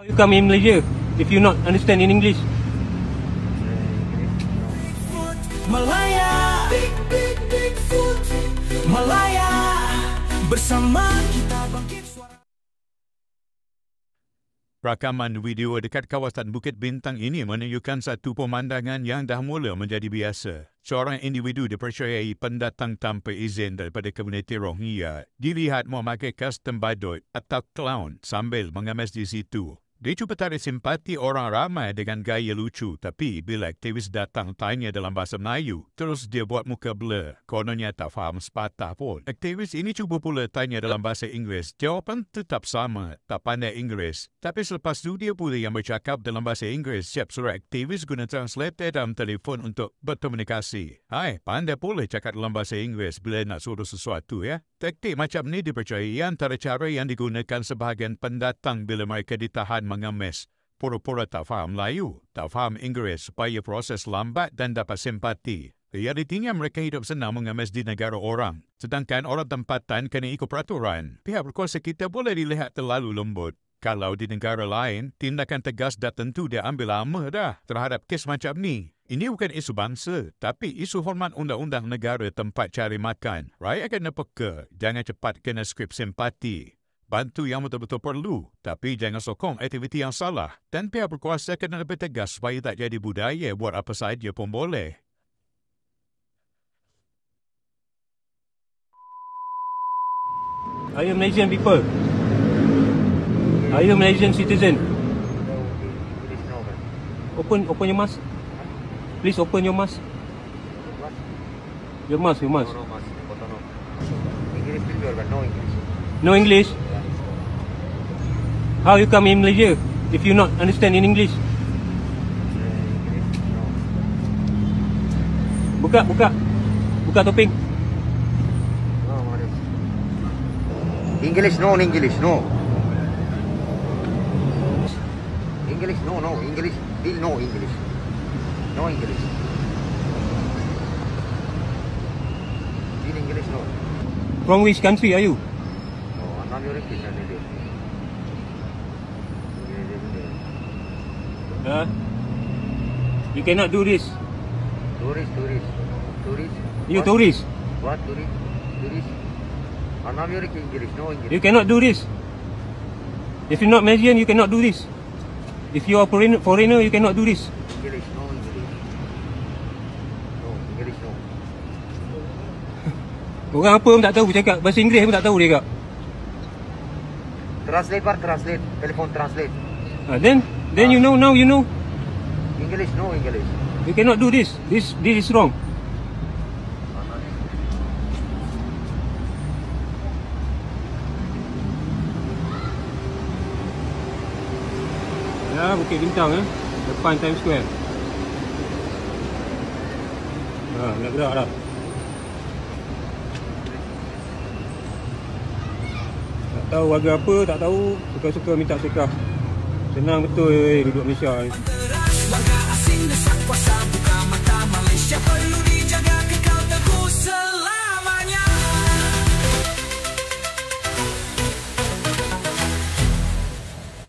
How you come in Malaysia if you not understand in English? Malaya, Malaya, bersama kita bangkit suara. Rakaman video dekat kawasan Bukit Bintang ini menunjukkan satu pemandangan yang dah mula menjadi biasa. Seorang individu dipercayai pendatang tanpa izin daripada komuniti Rohingya dilihat memakai kostum badut atau clown sambil mengemas di situ. Dia cuba tarik simpati orang ramai dengan gaya lucu, tapi bila aktivis datang tanya dalam bahasa Melayu, terus dia buat muka blur. Kononnya tak faham sepatah pun. Aktivis ini cuba pula tanya dalam bahasa Inggeris. Jawapan tetap sama, tak pandai Inggeris. Tapi selepas tu dia pula yang bercakap dalam bahasa Inggeris. Siap suruh aktivis guna translator dalam telefon untuk berkomunikasi. Hai, pandai pula cakap dalam bahasa Inggeris bila nak suruh sesuatu ya. Taktik macam ni dipercayai antara cara yang digunakan sebahagian pendatang bila mereka ditahan mengemis. Pura-pura tak faham Melayu, tak faham Inggeris supaya proses lambat dan dapat simpati. Realitinya mereka hidup senang mengemis di negara orang. Sedangkan orang tempatan kena ikut peraturan. Pihak berkuasa kita boleh dilihat terlalu lembut. Kalau di negara lain, tindakan tegas dah tentu dia ambil lama dah terhadap kes macam ni. Ini bukan isu bangsa, tapi isu hormat undang-undang negara tempat cari makan. Rakyat kena peka, jangan cepat kena skrip simpati. Bantu yang betul-betul perlu, tapi jangan sokong aktiviti yang salah. Dan pihak berkuasa kena lebih tegas supaya tak jadi budaya buat apa saja pun boleh. Are you Malaysian people? Are you Malaysian citizen? Open your mask. Please open your mask. Your mask. No mask. English speaker, but no English. No English? How you come in Malaysia if you not understand in English? English, no. Buka topeng. No, what is English, no, English, no. English, no, English, still no English. No English. Still English, no. From which country are you? No, I'm not your English, I'm Indian. You cannot do this. Tourist. You What? tourist. What tourist? I'm not your English, no English. You cannot do this. If you're not Malaysian, you cannot do this. If you are foreigner, you cannot do this. English, no English. No, English, no. Orang apa pun tak tahu cakap. Bahasa Inggeris pun tak tahu dia kak. Translate, par translate. Telephone translate. Then you know, now you know. English, no English. You cannot do this. This is wrong. Ya, Bukit Bintang depan Times Square. Nak gerak dah. Tak tahu warga apa, tak tahu, suka-suka minta sedekah. Senang betul duduk Malaysia ni.